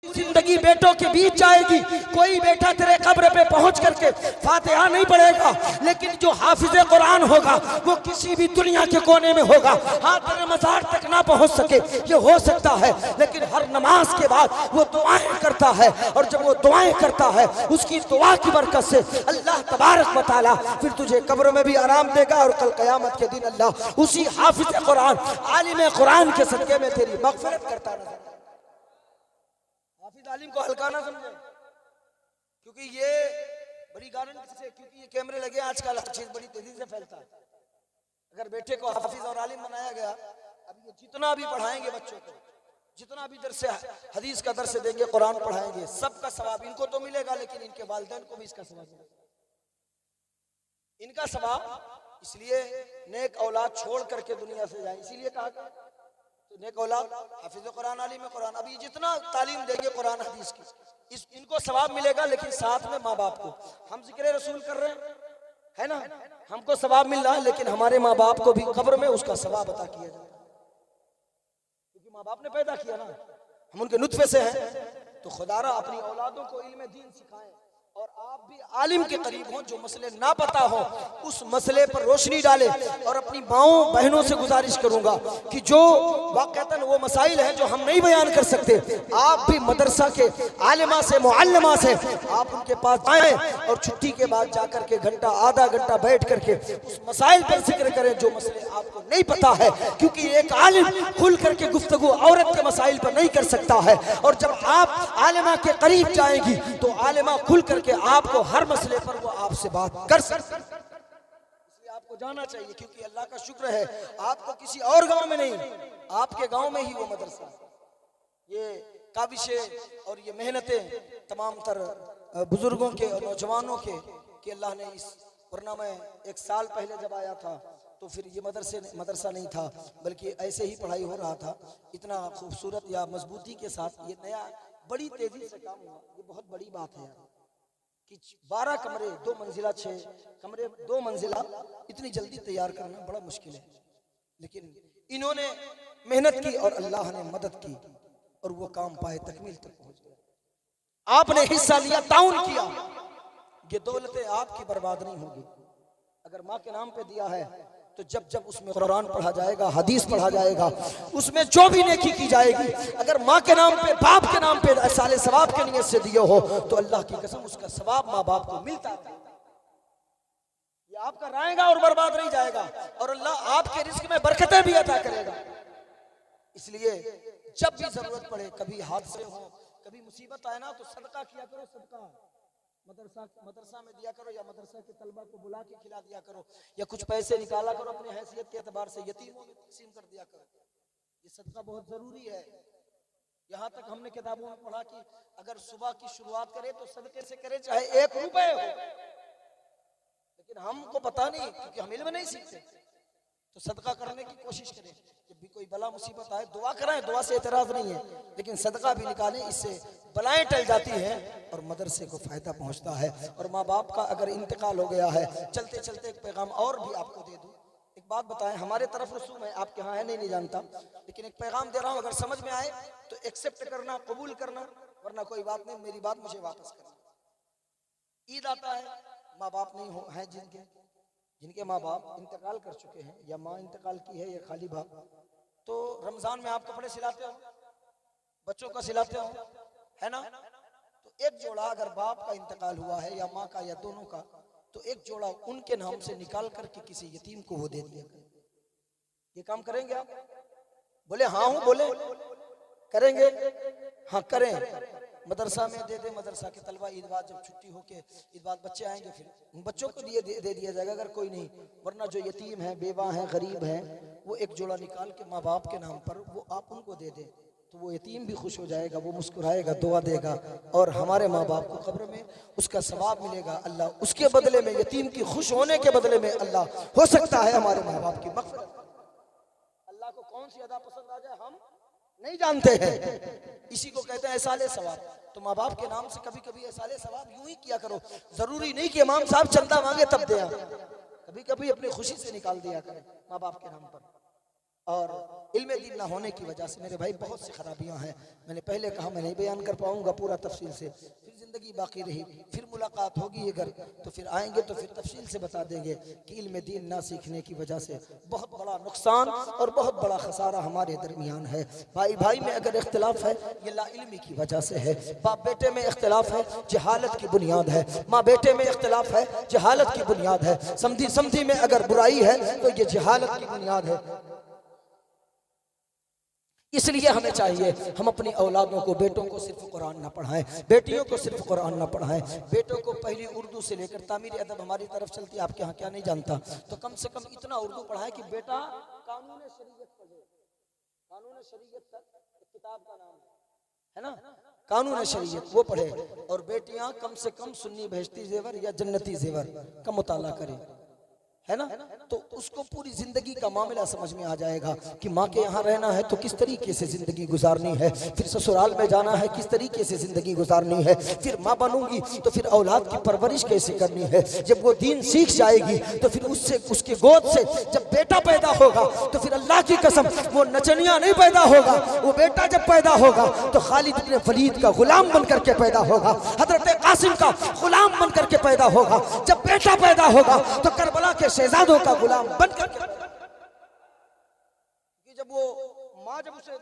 जिंदगी बेटों के बीच जाएगी। कोई बेटा तेरे कब्र पे पहुंच करके फातिहा नहीं पढ़ेगा, लेकिन जो हाफिज कुरान होगा वो किसी भी दुनिया के कोने में होगा। हाँ, तेरे मज़ार तक ना पहुंच सके ये हो सकता है, लेकिन हर नमाज के बाद वो दुआएं करता है, और जब वो दुआएं करता है उसकी दुआ की बरकत से अल्लाह तबारक व तआला फिर तुझे कब्र में भी आराम देगा, और कल क़यामत के दिन अल्लाह उसी हाफिज कुरान, आलिम कुरान के सदके में तेरी मग़फ़िरत करता नजर। हाफिज आलिम को हल्का ना समझे, क्योंकि ये बड़ी गारंटी से, क्योंकि ये कैमरे लगे आजकल, हर चीज बड़ी तेजी से फैलता है। अगर बेटे को हाफिज और आलिम बनाया गया, अब ये जितना भी पढ़ाएंगे बच्चों को, जितना भी दर्स हदीस का दर्स देंगे, कुरान पढ़ाएंगे, सबका सवाब इनको तो मिलेगा, लेकिन इनके वालिदैन को भी इसका सवाब मिलेगा। इनका सवाब इसलिए नेक औलाद छोड़ करके दुनिया से जाए, इसीलिए कहा तो नेक औलाद हाफिज कुरान, आलिम कुरान। अभी जितना तालीम देंगे कुरान हदीस की, इनको सवाब मिलेगा, लेकिन साथ में माँ बाप को, हम जिक्र रसूल कर रहे हैं, है ना, हमको सवाब मिल रहा है, लेकिन हमारे माँ बाप को भी कब्र में उसका सवाब अता किया जाए, क्योंकि माँ बाप ने पैदा किया ना, हम उनके नुत्फे से हैं। तो खुदारा अपनी औलादों को इल्म दीन सिखाएं, और आप भी आलिम के करीब हों, जो मसले ना पता हो उस मसले पर रोशनी डालें। और अपनी माओं बहनों से गुजारिश करूंगा कि जो वाक़तन वो मसाइल हैं जो हम नहीं बयान कर सकते, आप भी मदरसा के आलिमा से, मुअल्लिमा से आप उनके पास आएँ, और छुट्टी के बाद जाकर के घंटा आधा घंटा बैठ करके उस मसाइल पर जिक्र करें जो मसले आपको नहीं पता है, क्योंकि एक आलिम खुल करके गुफ्तगू औरत के मसाइल पर नहीं कर सकता है। और जब आप आलिमा के करीब जाएंगी तो आलिमा खुल करके आपको हर मसले पर वो आपसे बात कर सकते हैं। इसलिए आपको जाना चाहिए, क्योंकि अल्लाह का शुक्र है आपको किसी और गांव में नहीं, आपके गांव में ही वो मदरसा। ये काबिशें और ये मेहनतें तमाम तर बुजुर्गों के और नौजवानों के कि अल्लाह ने इस, वरना मैं 1 साल पहले जब आया था तो फिर ये मदरसा नहीं था, बल्कि ऐसे ही पढ़ाई हो रहा था। इतना खूबसूरत या मजबूती के साथ ये नया बड़ी तेजी से काम हुआ, ये बहुत बड़ी बात है यार, कि 12 कमरे 2 मंजिला, 6 कमरे 2 मंजिला इतनी जल्दी तैयार करना बड़ा मुश्किल है, लेकिन इन्होंने मेहनत की और अल्लाह ने मदद की, और वो काम पाए तकमील तक पहुंच गया। आपने हिस्सा लिया, ताउन किया, ये दौलतें आपकी बर्बाद नहीं होगी। अगर माँ के नाम पे दिया है तो जब जब उसमें कुरान पढ़ा जाएगा, हदीस पढ़ा जाएगा, उसमें जो भी नेकी की जाएगी, अगर माँ के नाम पे, बाप के नाम पे साले सवाब के नियत से दिए हो तो अल्लाह की कसम उसका सवाब माँ बाप को मिलता है। ये आपका रहेगा और बर्बाद नहीं जाएगा, और अल्लाह आपके रिस्क में बरकतें भी अता करेगा। इसलिए जब भी जरूरत पड़े, कभी हादसे हो, कभी मुसीबत आए ना, तो सदका किया करो। सदका मदरसा में दिया करो, या मदरसा के तलबा को बुला के खिला दिया करो, या कुछ पैसे निकाला करो अपनी हैसियत के एतबार से, यतीमों में तकसीम कर दिया करो। ये सदका बहुत जरूरी है। यहाँ तक हमने किताबों में पढ़ा कि अगर सुबह की शुरुआत करे तो सदके से करे, चाहे 1 रुपए हो, लेकिन हमको पता नहीं, क्योंकि हम इल्म नहीं सीखते। तो सदका करने की कोशिश करें, जब भी कोई बला मुसीबत आए दुआ कराएं, दुआ से एतराज नहीं है, लेकिन सदका भी निकालें, इससे बलाएं टल जाती हैं और मदरसे को फायदा पहुंचता है। और माँ बाप का अगर इंतकाल हो गया है, चलते चलते एक पैगाम और भी आपको दे दूं। एक बात बताएं, हमारे तरफ रसूम है, आपके यहाँ है नहीं जानता, लेकिन एक पैगाम दे रहा हूँ, अगर समझ में आए तो एक्सेप्ट करना, कबूल करना, वरना कोई बात नहीं, मेरी बात मुझे वापस करना। ईद आता है, माँ बाप नहीं हो हैं जिनके माँ बाप इंतकाल कर चुके हैं, या माँ इंतकाल की है, या खाली बाप, तो रमजान में आप कपड़े सिलाते हो, बच्चों का सिलाते हो, है ना। तो एक जोड़ा अगर बाप का इंतकाल हुआ है, या माँ का, या दोनों का, तो एक जोड़ा उनके नाम से निकाल करके किसी यतीम को वो दे दिया। ये काम करेंगे आप? बोले हाँ हूँ, बोले करेंगे, हाँ करें। मदरसा में दे दे, मदरसा के तलबा ईद बाद जब छुट्टी होके ईद बाद बच्चे आएंगे, फिर बच्चों को दे दिया जाएगा अगर कोई नहीं, वरना जो यतीम है, बेवा है, गरीब है, वो एक जोड़ा निकाल के माँ बाप के नाम पर वो आप उनको दे दे, तो वो यतीम भी खुश हो जाएगा, वो मुस्कुराएगा, दुआ देगा, और हमारे माँ बाप को कब्र में उसका सवाब मिलेगा। अल्लाह उसके बदले में, यतीम की खुश होने के बदले में, अल्लाह हो सकता है हमारे माँ बाप की मग़फ़िरत। अल्लाह को कौन सी अदा पसंद आ जाए हम नहीं जानते हैं, इसी को कहते हैं एहसाले सवाब। तो माँ बाप के नाम से कभी कभी एहसाले सवाब यूं ही किया करो, जरूरी नहीं कि इमाम साहब चंदा मांगे तब दे, कभी कभी अपनी खुशी से निकाल दिया करें माँ बाप के नाम पर। और इल्म दीन ना होने की वजह से मेरे भाई बहुत सी खराबियां हैं। मैंने पहले कहा मैं नहीं बयान कर पाऊंगा पूरा तफसील से, फिर जिंदगी बाकी रही, फिर मुलाकात होगी अगर तो फिर आएंगे तो फिर तफसील से बता देंगे कि इल्म दीन ना सीखने की वजह से बहुत बड़ा नुकसान और बहुत बड़ा खसारा हमारे दरमियान है। भाई भाई में अगर इख्तिलाफ है ये ला इल्मी की वजह से है। बाप बेटे में इख्तिलाफ है जहालत की बुनियाद है। माँ बेटे में इख्तिलाफ है जहालत की बुनियाद है। समधी समधी में अगर बुराई है तो ये जहालत की बुनियाद है। इसलिए हमें चाहिए हम अपनी औलादों को, बेटों को सिर्फ कुरान ना पढ़ाएं, बेटियों को सिर्फ कुरान ना पढ़ाएं। बेटों को पहली उर्दू से लेकर तामीर अदब हमारी तरफ चलती है, आपके यहाँ क्या नहीं जानता, तो कम से कम इतना उर्दू पढ़ाएं कि बेटा कानून शरीयत पढ़े। कानून शरीयत किताब का नाम है ना, कानून शरीयत वो पढ़े। और बेटियां कम से कम सुन्नी बहश्ती जेवर या जन्नती जेवर का मुताला करें, है ना, तो उसको पूरी जिंदगी का मामला समझ में आ जाएगा कि माँ के यहाँ रहना है तो किस तरीके से जिंदगी गुजारनी है, फिर ससुराल में जाना है किस तरीके से जिंदगी गुजारनी है, फिर माँ बनूंगी तो फिर औलाद की परवरिश कैसे करनी है। जब वो दीन सीख जाएगी तो फिर उससे, उसके गोद से जब बेटा पैदा होगा तो फिर अल्लाह की कसम वो नचनिया नहीं पैदा होगा। वो बेटा जब पैदा होगा तो खालिद इब्न वलीद का गुलाम बन करके पैदा होगा, हजरत कासिम का गुलाम बन करके पैदा होगा। जब बेटा पैदा होगा तो करबला के शहजादों का गुलाम बनकर कि जब वो माँ जब उसे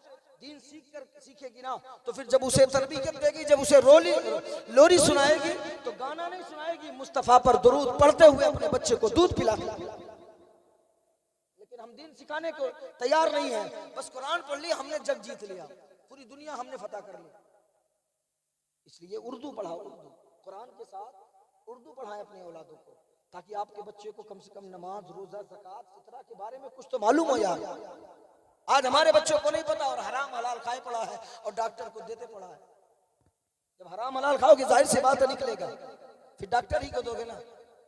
दीन सीखेगी ना तो फिर जब उसे तरबियत देगी, जब उसे लोरी सुनाएगी तो गाना नहीं सुनाएगी, मुस्तफा पर दुरूद पढ़ते हुए अपने बच्चे को दूध पिलाएगी। लेकिन हम दीन सिखाने को तैयार नहीं है, बस कुरान पढ़ लिया हमने जग जीत लिया, पूरी दुनिया हमने फतह कर ली। इसलिए उर्दू पढ़ाओ, उर्दू कुरान के साथ उर्दू पढ़ाएं अपने औलादों को, ताकि आपके बच्चे को कम से कम नमाज, रोजा, ज़कात, फितरा के बारे में कुछ तो मालूम हो यार। आज हमारे बच्चों को नहीं पता और हराम हलाल खाए पड़ा है और डॉक्टर को देते पड़ा है। जब हराम हलाल खाओगे जाहिर सी बात निकलेगा, फिर डॉक्टर ही को दोगे ना,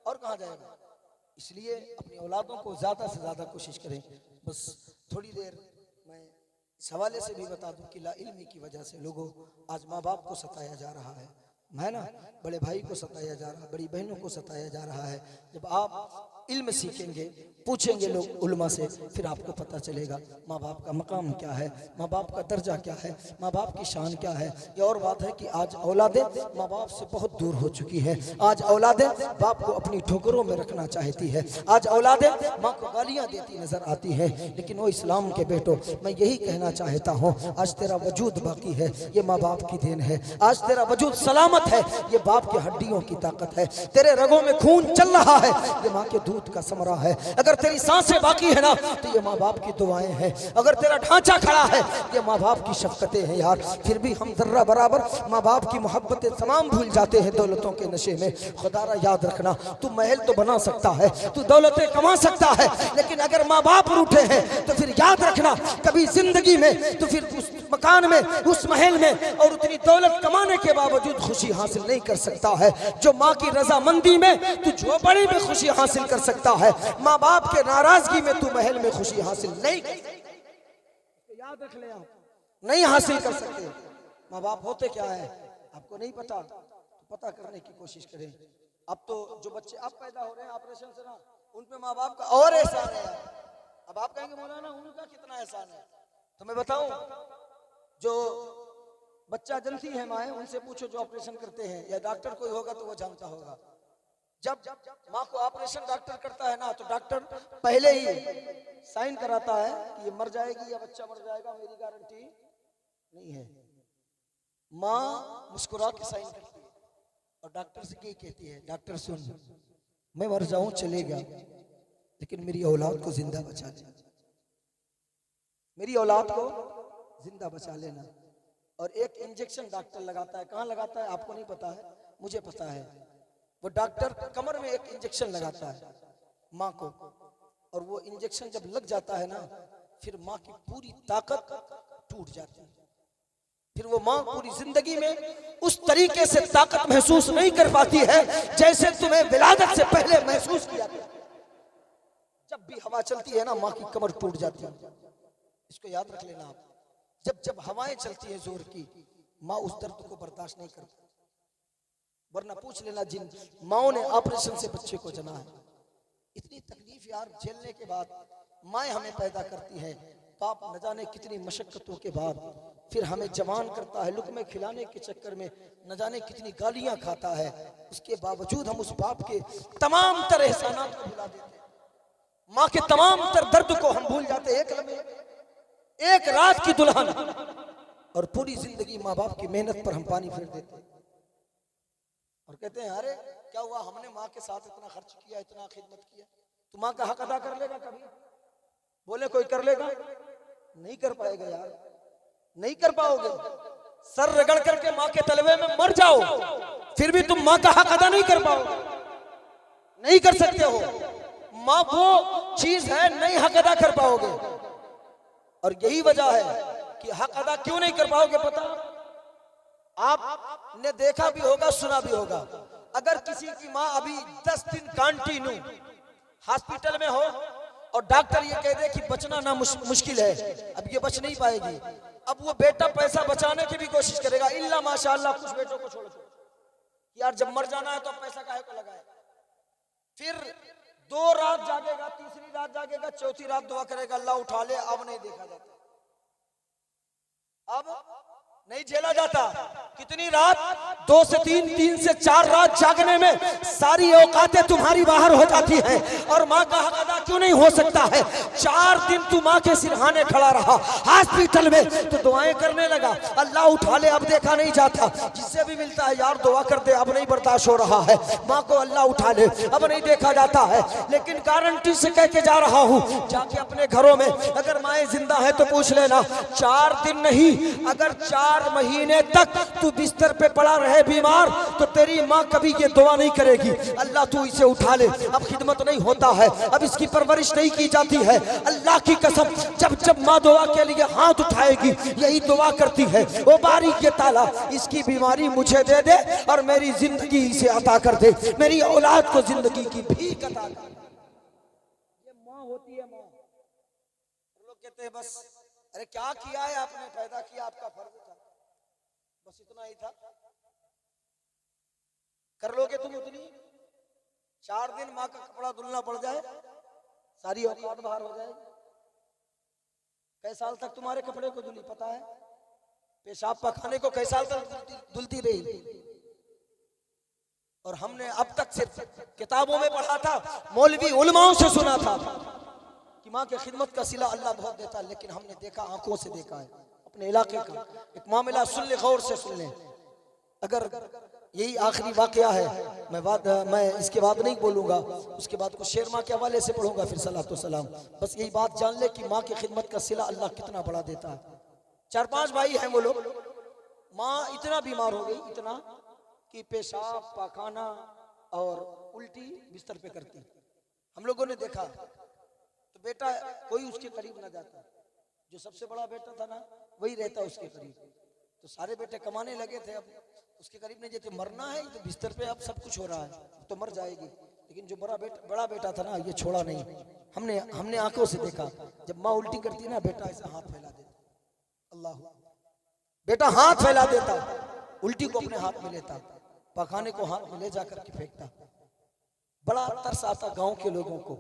और कहाँ जाएगा। इसलिए अपनी औलादों को ज्यादा से ज्यादा कोशिश करें। बस थोड़ी देर मैं इस हवाले से भी बता दूं कि ला इल्मी की वजह से लोगों आज माँ बाप को सताया जा रहा है ना, बड़े भाई को सताया जा रहा है, बड़ी बहनों को सताया जा रहा है। जब आप इल्म सीखेंगे, पूछेंगे लोग उलमा से, फिर आपको पता चलेगा माँ बाप का मकाम क्या है, माँ बाप का दर्जा क्या है, माँ बाप की शान क्या है। ये और बात है कि आज औलादें माँ बाप से बहुत दूर हो चुकी है। आज औलादें बाप को अपनी ठोकरों में रखना चाहती है, आज औलादें माँ को गालियाँ देती नजर आती है। लेकिन वो इस्लाम के बेटो, मैं यही कहना चाहता हूँ, आज तेरा वजूद बाकी है, ये माँ बाप की देन है। आज तेरा वजूद सलामत है, ये बाप की हड्डियों की ताकत है। तेरे रगों में खून चल रहा है, ये माँ के दूध का समरा है। अगर तेरी सांसें बाकी है ना तो ये माँ बाप की दुआएं हैं। अगर तेरा ढांचा खड़ा है ये माँ बाप की शफकतें हैं यार। फिर भी हम जर्रा बराबर माँ बाप की मोहब्बतें तमाम भूल जाते हैं दौलतों के नशे में। खुदारा याद रखना, तू महल तो बना सकता है, तू दौलतें कमा सकता है, लेकिन अगर माँ बाप रूठे हैं तो फिर याद रखना कभी जिंदगी में तो फिर उस मकान में, उस महल में और उतनी दौलत कमाने के बावजूद खुशी हासिल नहीं कर सकता है जो माँ की रजामंदी में तू झोपड़ी में खुशी हासिल कर सकता है। माँ बाप के नाराजगी में तू महल में खुशी हासिल नहीं कर सकता। याद रख ले, आप नहीं हासिल कर सकते। माँ बाप होते क्या है आपको नहीं पता, तो पता करने की कोशिश करें। अब तो जो बच्चे अब पैदा हो रहे हैं ऑपरेशन से ना, उन पे माँ बाप का और एहसान है। अब आप कहेंगे मौलाना उनका कितना एहसान है, तो मैं बताऊं, जो बच्चा जनती है माए, उनसे पूछो जो ऑपरेशन करते हैं, या डॉक्टर कोई होगा तो वो जानता होगा। जब माँ को ऑपरेशन डॉक्टर करता है ना तो डॉक्टर पहले ही साइन कराता है कि ये मर जाएगी या बच्चा मर जाएगा, मेरी गारंटी नहीं है। माँ मुस्कुरा के साइन करती है और डॉक्टर से क्या कहती है, डॉक्टर सुन, मैं मर जाऊं चलेगा, लेकिन मेरी औलाद को जिंदा बचा ले, मेरी औलाद को जिंदा बचा लेना। और एक इंजेक्शन डॉक्टर लगाता है, कहाँ लगाता है आपको नहीं पता है, मुझे पता है। वो डॉक्टर कमर में एक इंजेक्शन लगाता है माँ को, और वो इंजेक्शन जब लग जाता है ना फिर माँ की पूरी ताकत टूट जाती है। फिर वो माँ पूरी जिंदगी में उस तरीके से ताकत महसूस नहीं कर पाती है जैसे तुम्हें विलादत से पहले महसूस किया था। जब भी हवा चलती है ना माँ की कमर टूट जाती है, इसको याद रख लेना आप। जब जब हवाएं चलती है जोर की, माँ उस दर्द को बर्दाश्त नहीं करती। वरना पूछ लेना जिन माओ ने ऑपरेशन से बच्चे को जना है, इतनी तकलीफ यार झेलने के बाद माएँ हमें पैदा करती है, बाप न जाने कितनी मशक्कतों के बाद फिर हमें जवान करता है, लुक़मे खिलाने के चक्कर में न जाने कितनी गालियां खाता है, उसके बावजूद हम उस बाप के तमाम तर एहसानात को भुला देते हैं, माँ के तमाम तर दर्द को हम भूल जाते हैं। एक लम्हे, एक रात की दुल्हन और पूरी जिंदगी माँ बाप की मेहनत पर हम पानी फेर देते हैं और कहते हैं अरे क्या हुआ, हमने माँ के साथ इतना खर्च किया, इतना खिदमत किया, तू माँ का हक अदा कर लेगा कभी? बोले कोई कर लेगा? नहीं कर पाएगा यार, नहीं कर पाओगे। सर रगड़ करके माँ के तलवे में मर जाओ फिर भी तुम माँ का हक अदा नहीं कर पाओगे, नहीं कर सकते हो। माँ वो चीज है, नहीं हक अदा कर पाओगे। और यही वजह है कि हक अदा क्यों नहीं कर पाओगे पता? आपने देखा भी होगा, सुना भी होगा, अगर किसी की माँ अभी 10 दिन कंटिन्यू हॉस्पिटल में हो और डॉक्टर ये कह दे कि बचना ना मुश्किल है, अब ये बच नहीं पाएगी, अब वो बेटा पैसा बचाने की भी कोशिश करेगा, इल्ला माशाअल्लाह कुछ बेटों को छोड़ो यार, जब मर जाना है तो पैसा काहे को लगाए। फिर 2 रात जागेगा, तीसरी रात जागेगा, चौथी रात दुआ करेगा अल्लाह उठा ले, अब नहीं देखा जाता, अब नहीं झेला जाता। कितनी रात? 2 से 3, 3 से 4 रात जागने में सारी औकातें तुम्हारी बाहर हो जाती हैं। और माँ का हक अदा क्यों नहीं हो सकता है? 4 दिन तू माँ के सिरहाने खड़ा रहा हॉस्पिटल में, तो दुआएं करने लगा अल्लाह उठा ले, अब देखा नहीं जाता, जिससे भी मिलता है यार दुआ कर दे, अब नहीं बर्दाश्त हो रहा है, माँ को अल्लाह उठा ले, अब नहीं देखा जाता है। लेकिन गारंटी से कह के जा रहा हूँ, जाके अपने घरों में अगर माएँ जिंदा है तो पूछ लेना, 4 दिन नहीं, अगर 4 महीने तक तू बिस्तर पे पड़ा रहे बीमार, तो तेरी माँ कभी ये दुआ नहीं करेगी अल्लाह तू इसे उठा ले, अब खिदमत नहीं होता है, अब इसकी परवरिश नहीं की जाती है। अल्लाह की कसम, जब जब माँ दुआ के लिए हाथ उठाएगी यही दुआ करती है, ओ बारी के ताला इसकी बीमारी मुझे दे दे और मेरी जिंदगी इसे अता कर दे, मेरी औलाद को जिंदगी की भीख अता कर दे। ये माँ होती है माँ। लोग कहते हैं बस अरे क्या किया है आपने, पैदा किया, आपका फर्ज था, बस इतना ही था, कर लोगे तुम उतनी? 4 दिन माँ का कपड़ा धुलना पड़ जाए, सारी औकात बाहर हो जाएगी। कई साल तक तुम्हारे कपड़े को धुली पता है? पेशाब पखाने को कई साल तक धुलती रही। और हमने अब तक सिर्फ किताबों में पढ़ा था, मौलवी उलमाओं से सुना था कि माँ के खिदमत का सिला अल्लाह बहुत देता है, लेकिन हमने देखा, आंखों से देखा है अपने इलाके का एक मामला। सुन ले, गौर से सुन ले, अगर यही आखिरी वाकया है, मैं इसके बाद नहीं बोलूंगा, उसके बाद कुछ शेर माँ के हवाले से पढ़ूंगा, फिर सलातो सलाम। बस यही बात जान ले कि माँ की खिदमत का सिला अल्लाह कितना बड़ा देता है। 4-5 भाई हैं वो लोग, माँ इतना बीमार हो गई, इतना कि पेशाब पाखाना और उल्टी बिस्तर पे करती। हम लोगों ने देखा तो बेटा कोई उसके करीब ना जाता, जो सबसे बड़ा बेटा था ना वही रहता उसके करीब। तो सारे बेटे कमाने लगे थे, अब उसके करीब नहीं जाते, मरना है तो बिस्तर पे, अब सब कुछ हो रहा है तो मर जाएगी। लेकिन जो बड़ा बेटा था ना, ये छोड़ा नहीं। हमने आंखों से देखा, जब माँ उल्टी करती है ना, बेटा ऐसा हाथ फैला देता, अल्लाह, बेटा हाथ फैला देता, उल्टी को अपने हाथ में लेता, पखाने को हाथ में ले जाकर के फेंकता। बड़ा तरस आता गाँव के लोगों को,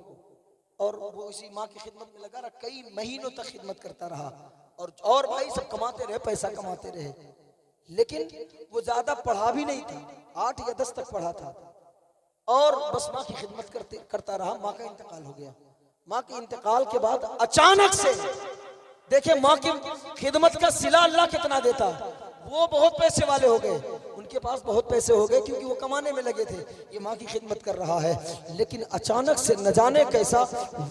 और वो इसी माँ की खिदमत में लगा रहा, कई महीनों तक खिदमत करता रहा। और भाई सब कमाते रहे, पैसा कमाते रहे, लेकिन वो ज्यादा पढ़ा भी नहीं था, 8 या 10 तक पढ़ा था, और बस माँ की खिदमत करता रहा। माँ का इंतकाल हो गया। माँ के इंतकाल के बाद अचानक से देखे माँ की खिदमत का सिला अल्लाह कितना देता। वो बहुत पैसे वाले हो गए, उनके पास बहुत पैसे हो गए, क्योंकि वो कमाने में लगे थे, ये माँ की खिदमत कर रहा है। लेकिन अचानक से न जाने कैसा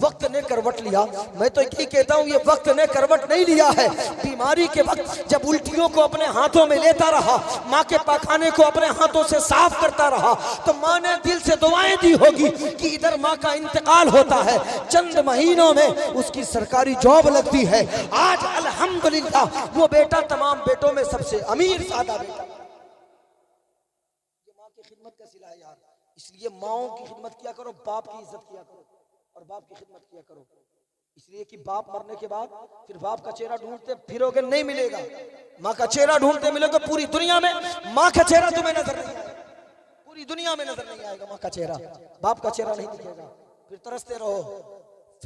वक्त ने करवट लिया। मैं तो यही कहता हूँ, ये वक्त ने करवट नहीं लिया है। बीमारी के वक्त जब उल्टियों को अपने हाथों में लेता रहा, माँ के पाखाने को अपने हाथों से साफ करता रहा, तो माँ ने दिल से दुआएं दी होगी कि इधर माँ का इंतकाल होता है, चंद महीनों में उसकी सरकारी जॉब लगती है। आज अल्हम्दुलिल्लाह वो बेटा तमाम बेटों में सबसे अमीर सादा बेटा। ये माँ की खिदमत का सिला है यार। इसलिए माओं की खिदमत किया करो, बाप की इज्जत किया करो और बाप की खिदमत किया करो। इसलिए कि बाप मरने के बाद फिर बाप का चेहरा ढूंढते फिरोगे, नहीं मिलेगा। माँ का चेहरा ढूंढते मिलोगे, पूरी दुनिया में माँ का चेहरा तुम्हें नजर नहीं आएगा, पूरी दुनिया में नजर नहीं आएगा माँ का चेहरा, बाप का चेहरा नहीं दिखेगा। फिर तरसते रहो,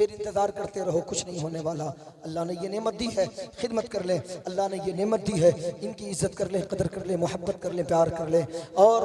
फिर इंतजार करते रहो, कुछ नहीं होने वाला। अल्लाह ने ये नेमत दी है, खिदमत कर ले। अल्लाह ने ये नेमत दी है, इनकी इज्जत कर ले, कदर कर ले, मोहब्बत कर ले, प्यार कर ले। और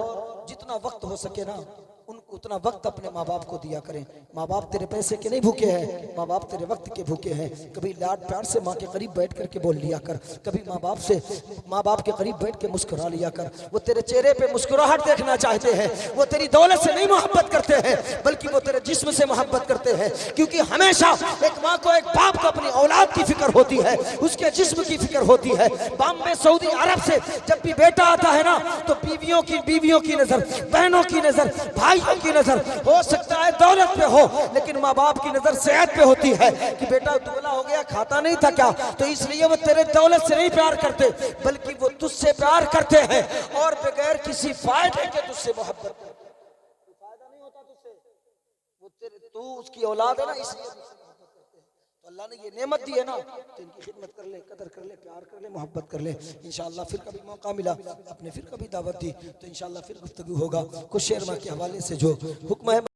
जितना वक्त हो सके ना उतना वक्त अपने माँ बाप को दिया करें। माँ बाप तेरे पैसे के नहीं भूखे हैं, माँ बाप तेरे वक्त के भूखे हैं। कभी लाड प्यार से माँ के करीब बैठ करके बोल लिया कर, कभी माँ बाप के करीब बैठ के मुस्कुरा लिया कर। वो तेरे चेहरे पे मुस्कुराहट देखना चाहते हैं। वो तेरी दौलत से नहीं मोहब्बत करते हैं, बल्कि वो तेरे जिस्म से मोहब्बत करते हैं। क्योंकि हमेशा एक माँ को, एक बाप को अपनी औलाद की फिक्र होती है, उसके जिस्म की फिक्र होती है। बॉम्बे सऊदी अरब से जब भी बेटा आता है ना, तो बीवियों की नजर, बहनों की नजर, भाइयों की नजर, हो सकता है दौलत पे हो, लेकिन माँ बाप की नजर सेहत पे होती है कि बेटा दुबला हो गया, खाता नहीं था क्या। तो इसलिए वो तेरे दौलत से नहीं प्यार करते, बल्कि वो तुझसे प्यार करते हैं और बगैर किसी फायदे के तुझसे मोहब्बत करते हैं। फायदा नहीं होता तुझसे, वो तेरे, तू उसकी औलाद है ना, इसलिए तो अल्लाह ने ये नेमत दी है ना, तो इनकी खिदमत कर ले, कदर कर ले, प्यार कर ले, मोहब्बत कर ले। इंशाअल्लाह फिर कभी मौका मिला, आपने फिर कभी दावत दी तो इंशाअल्लाह फिर गुफ्तगू होगा कुछ शेर माँ के हवाले से जो हुक्म है।